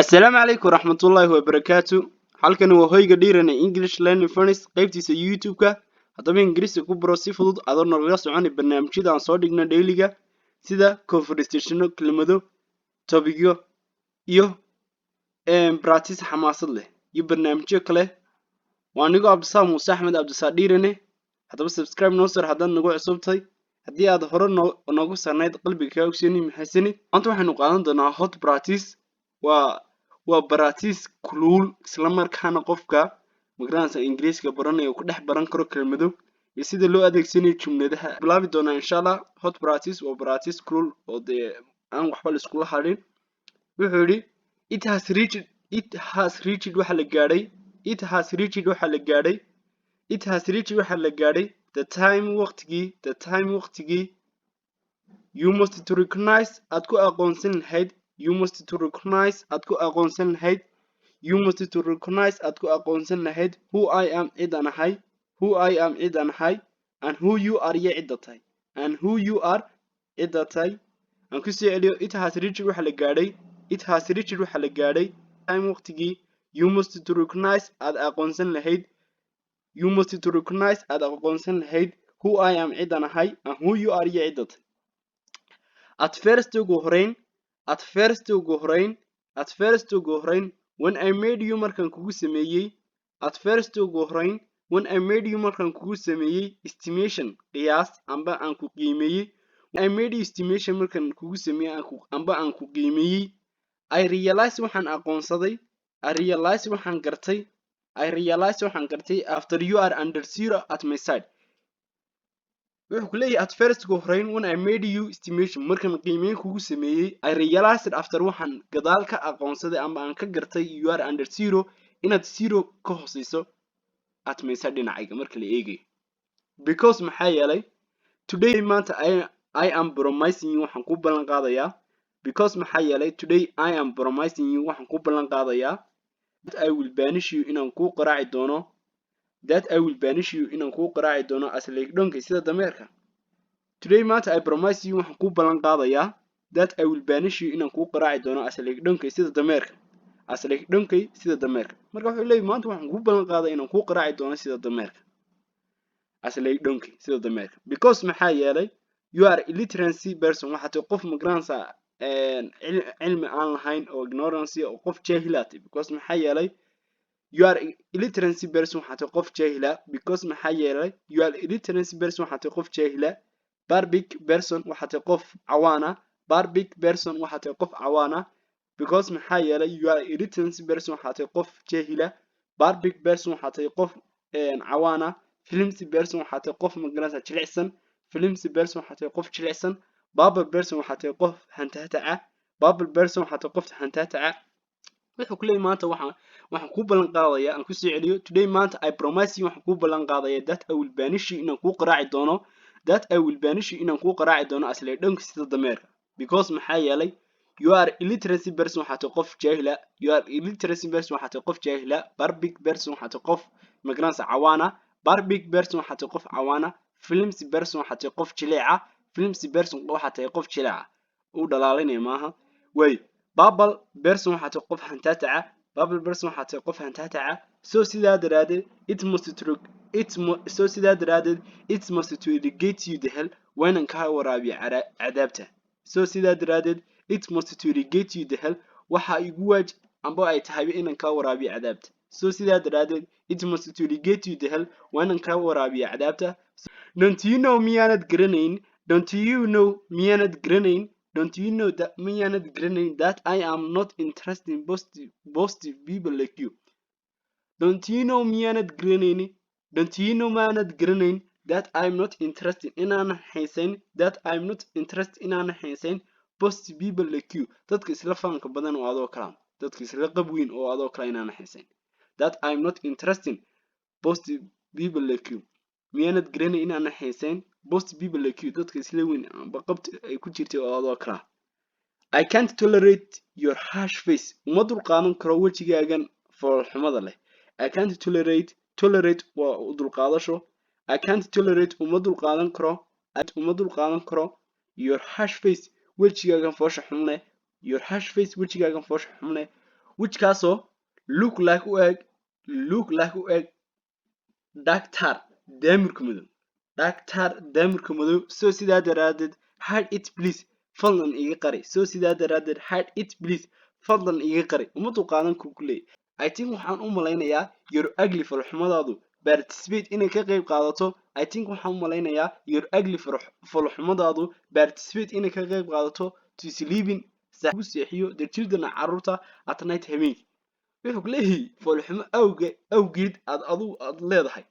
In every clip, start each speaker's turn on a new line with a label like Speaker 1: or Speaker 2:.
Speaker 1: السلام عليكم ورحمة الله وبركاته. halkan waa hoyga dhiirana English Learning Furnace qaybtiisa YouTube-ka. haddaba Ingiriisi ku baro si fudud adoo nalaga soconay barnaamijyada aan soo dhigno daily-ga sida conversational kelmado, tobicyo iyo practice xamaasad leh iyo barnaamijyo kale. waa anigo Cabdisaam Muuse Axmed Cabdisaar dhiirane. haddaba subscribe noo sar haddaad nagu cusubtahay. haddii aad hore noogu sarnayd qalbiga kaa ogsooni maxaysani. maanta waxaynu qaadan doonaa hot practice. waa practice kulul isla markaana qofka magaranaysa Ingiriiska baranayo ku dhex baran karo kelmado iyo sida loo adeegsanayo jumladaha. bilaabi doonaa insha Allah. hot practice waa practice kulul oo aan waxba la isku hadhin. wuxuu yiri it has reached waxa la gaadhay the time waqtigii you must to recognize aad ku aqoonsan lahayd who I am cidan ahay and who you are iyo cidda tahay aan ku soo celiyo. it has reached waxa la gaadhay time waqtigii you must to recognize aad aqoonsan lahayd who I am cidan ahay and who you are iyo cidda tahay. at first ugu horeyn when I made you markan kugu sameeyay estimation qiyaas amba aan ku qiimeeyay. when I made you estimation markan kugu sameeyay amba aan ku qiimeeyay. I realize waxaan gartay after you are under zero at my side. wuxuu ku leeyahay at first ugu horeyn when I made you estimation markan qiimeyn kugu sameeyay. I realized after waxaan gadaal ka aqoonsaday amba aan ka gartay you are under zero inaad zero ka hooseyso at my side dhinacayga marka la eegay. because maxaa yeelay today maanta I am promising you waxaan ku ballan qaadayaa that I will banish you inaan ku qaraaci doono as like donkey sida dameerka. today maanta I promise you waxaan ku ballan qaadayaa that I will banish you inaan ku qaraaci doono as like donkey sida dameerka. marka wuxuu leeyahay maanta waxaan ku ballan qaaday inaan ku qaraaci doono sida dameerka as like donkey sida dameerka. because maxaa yeelay you are illiteracy person waxaad tahay qof magaranaysa cilmi aan lahayn oo ignorance oo qof jaahilaat. because maxaa yeelay you are illiteracy person waxaad tahay qof jaahila. because maxaa yeelay you are illiteracy person waxaad tahay qof jaahila. barbig person waxaad tahay qof cawaana. because maxaa yeelay you are illiteracy person waxaad tahay qof jaahila. barbig person waxaad tahay qof cawaana. flimsy person waxaad tahay qof magaranaysa jilicsan. babble person waxaad tahay qof hantaataca. wuxuu ku leeyahay maanta waxaan ku ballan qaadayaa aan ku soo celiyo today maanta I promise you waxaan ku ballan qaadayaa that I will banish you inaan ku qaraaci doono as like donkey sida dameerka. because maxaa yeelay you are illiteracy person waxaad tahay qof jaahila. barbig person waxaad tahay qof magaranaysa cawaana. flimsy person waxaad tahay qof jileeca. uu dhalaalinaya maaha way. babble person waxaad tahay qof hantaataca. so sidaa daraadeed it must to irrigate you the hell waynan kaa waraabiya cadaabta. waxa igu waaj amba ay tahay inaan kaa waraabiya cadaabta. don't you know miyaanad garanayn that I am not interested in positive people like you. don't you know maanad garanayn that I'm not interested inaan xiisayn positive people like you dadka isla faanka badan oo adoo kala dadka isla qab weyn oo adoo kala inaan xiisayn. that I'm not interested positive people like you miyaanad garanayn inaan xiisayn positive people like you dadka isla weyn amba qabta ay ku jirtay oo adoo kala. I can't tolerate your harsh face uma dulqaadan karo wejigaagan foolxumada leh. I can't tolerate waa u dulqaadasho. I can't tolerate uma dulqaadan karo your harsh face wejigaagan foosha xun leh. which kaasoo look like u eg doctor daamirka madow doctor daamirka madow soo sidaa daraadeed hide it please fadlan iga qari soo sidaa daraadeed hide it please fadlan iga qari umadu qaadan ku leey I think waxaan u malaynayaa your ugly falxumadaadu participate inay ka qayb qaadato I think waxaan u malaynayaa your ugly falxumadaadu participate inay ka qayb qaadato to sleeping saxbu seexiyo the children carruurta at night habeenkii wuxuu leeyahay falxumo awgeed aad leedahay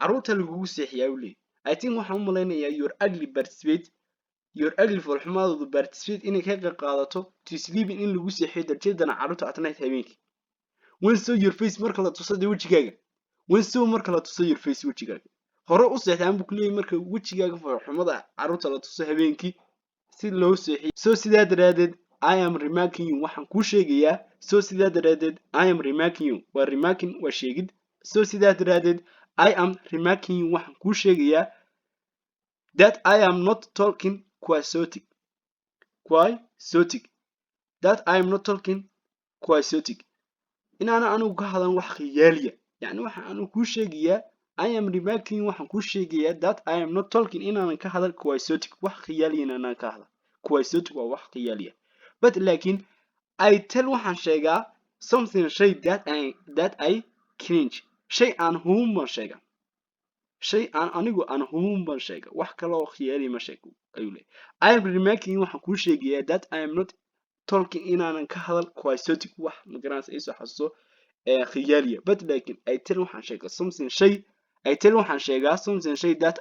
Speaker 1: carruurta lagugu seexiyaa u leeyahay I think waxaan u malaynayaa your ugly falxumadaadu participate inay ka qayb qaadato to sleeping in lagu seexiyo the children carruurta at night habeenkii when saw your face marka la tusay wajigaaga when saw marka la tusay your face wajigaaga hore u seexdaan buu leeyahay marka wajigaaga falxumada carruurta la tusay habeenkii si loo seexiyo soo sidaa daraadeed I am remarking you waxaan ku sheegayaa soo sidaa daraadeed I am remarking you waa remarking waa sheegid soo sidaa daraadeed I am remarking you waxaan ku sheegayaa that I am not talking quixotic that I am not talking quixotic inaana anigu ka hadlan wax khiyaaliya yani waxa aanu ku sheegayaa I am remarking waxaan ku sheegayaa that I am not talking inaanan ka hadal quixotic wax khiyaaliya inaanan ka hadal quixotic waa wax khiyaaliya but laakiin I tell waxaan sheegaa something shay that I cringe shay aan hubin baan sheegaa shay aan anigu aan hubin baan sheegaa wax kale oo khiyaaliya ma sheego ayuu leeyahay I am remarking waxaan ku sheegayaa that I am not talking inaanan ka hadal quixotic wax magaranaysa ay soo xasuuso khiyaaliya but laakiin I tell waxaan sheegaa something shay that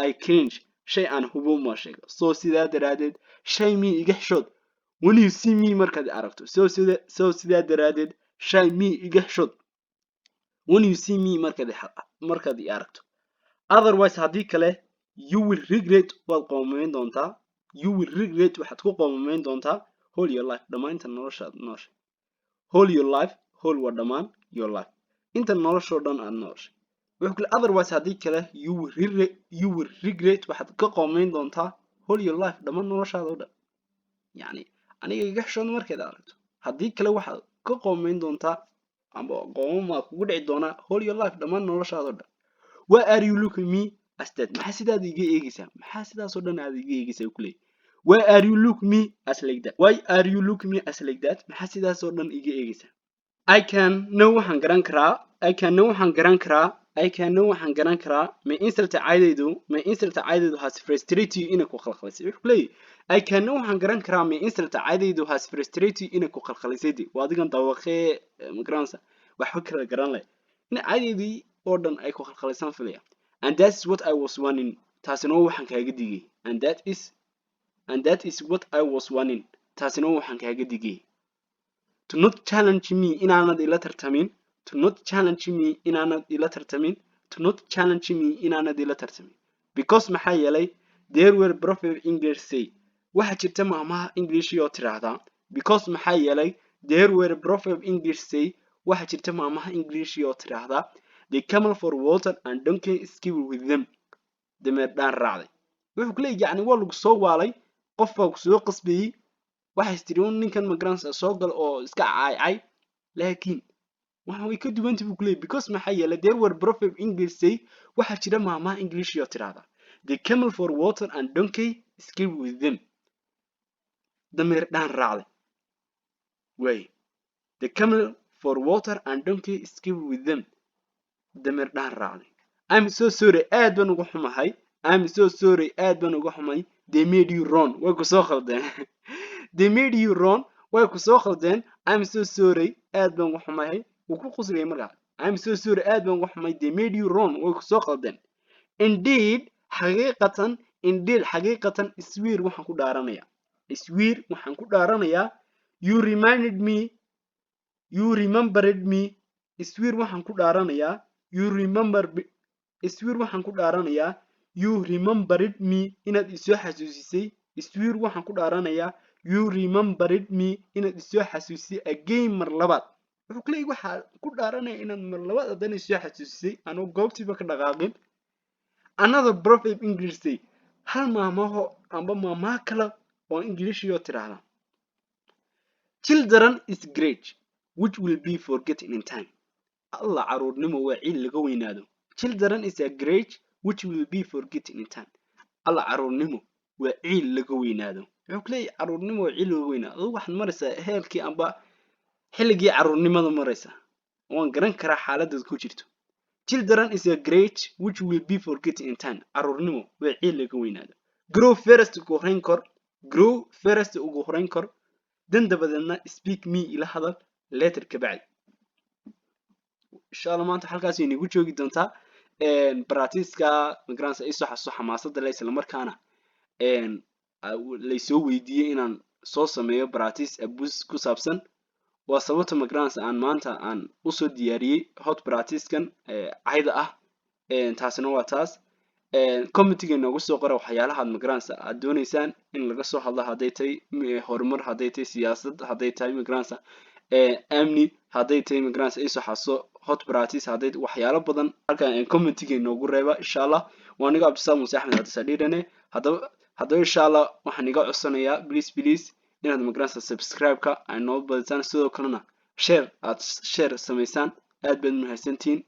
Speaker 1: I cringe shay aan hubin baan sheegaa soo sidaa daraadeed shay me iga xishood when you see me markaad aragto soo sidaa daraadeed shay me iga xishood when you see me markaad aragto otherwise haddii kale you will regret waad qoomameyn doontaa waxaad ku qoomameyn doontaa whole your life dhammaanta noloshaad nooshay whole your life whole waa dhammaan your life inta noloshoo dhan aad nooshay wuxuu kale otherwise haddii kale you will regret waxaad ka qoomameyn doontaa whole your life dhammaan noloshaada oo dhan yani aniga iga xishood markaad aragto haddii kale waxaad ka qoomameyn doontaa amba qoomama kugu dhici doonaa whole your life dhammaan noloshaada oo dhan why are you looking me as that maxaa sidaad iga eegaysaa maxaa sidaasoo dhan aad iga eegaysaa ku leeyahay why are you looking me as like that maxaa sidaasoo dhan iga eegaysaa I can know waxaan garan karaa ma insult caydaydu has frustrated you inay ku khalkhalisay wuxuu leeyahay I can know waxaan garan karaa ma insult caydaydu has frustrated you inay ku khalkhalisay waa adigan dawaqee magaranaysa waxba kala garan leh in caydaydii oo dhan ay ku khalkhalisan filaya and that's what I was warning taasina waxaan kaaga digay and that is what I was warning taasina waxaan kaaga digay to not challenge me inaanad ila tartamin because maxaa yeelay there were proper English say waxa jirta maamaha English oo tiraahdaa because maxaa yeelay there were proper English say waxa jirta maamaha English oo tiraahdaa they camel for water and donkey skip with them dameer dhaan raacday wuxuu ku leeyahay yani waa lagu soo waalay qof baa ku soo qasbayay waxa istiriyoon ninkan magaranaysa soo gal oo iska caayay laakiin waxa way ka duwan tahay ku leeyahay because maxaa yeelay there were proper English say waxa jira maamaha English oo tiraahdaa they camel for water and donkey skip with them dameer dhaan raacday way they camel for water and donkey skip with them dameer dhaan raacday I'm so sorry aad baan uga xumahay they made you wrong way ku soo khaldeen I'm so sorry aad baan uga xumahay wuu ku qoslayay markaa I'm so sorry aad baan uga xumahay they made you wrong way ku soo khaldeen indeed xaqiiqatan swear waxaan ku dhaaranayaa you remembered me swear waxaan ku dhaaranayaa you remembered me inaad isoo xasuusisay again mar labaad wuxuu ku leeyahay waxa ku dhaaranayaa inaad mar labaad haddana isoo xasuusisay anoo goobtiiba ka dhaqaaqin another proper English say hal maamaho amba maamaha kale oo English iyo tiraahdaa children is great which will be forgotten in time alla caruurnimo waa ciil laga weynaado children is a great which will be forgotten in time alla caruurnimo waa ciil laga weynaado wuxuu ku leeyahay caruurnimo waa ciil laga weynaado adigu waxaad maraysaa heelkii amba xilligii caruurnimada maraysaa waan garan karaa xaaladaad ku jirto children is a great which will be forgotten in time caruurnimo waa ciil laga weynaado grow first ugu horeyn kor grow first ugu horeyn kor dan dabadeedna speak me ila hadal later ka bacdi insha allah maanta halkaas ayay nagu joogi doontaa baratiska magaranaysa ay soo xasuuso xamaasadda leh isla markaana laysoo weydiiyey inaan soo sameeyo baratis abus ku saabsan waa sababta magaranaysa aan maanta aan usoo diyaariyey hot baratiskan cayda ah taasina waa taas committee noogu soo qora waxyaalaha magaranaysa aad doonaysaan in laga soo hadlo hadday tahay horumar hadday tahay siyaasad hadday tahay magaranaysa amni hadday tahay magaranaysa ay soo xasuuso hot baratis hadday waxyaalo badan halkan committee noogu reeba insha allah waa aniga Cabdisalam Muuse Axmed Cabdisadhiirane haddaba insha allah waxaan iga codsanayaa please inaad magaranaysa subscribe-ka ay noo badisaan sidoo kalena share samaysaan aad baad mahadsantihiin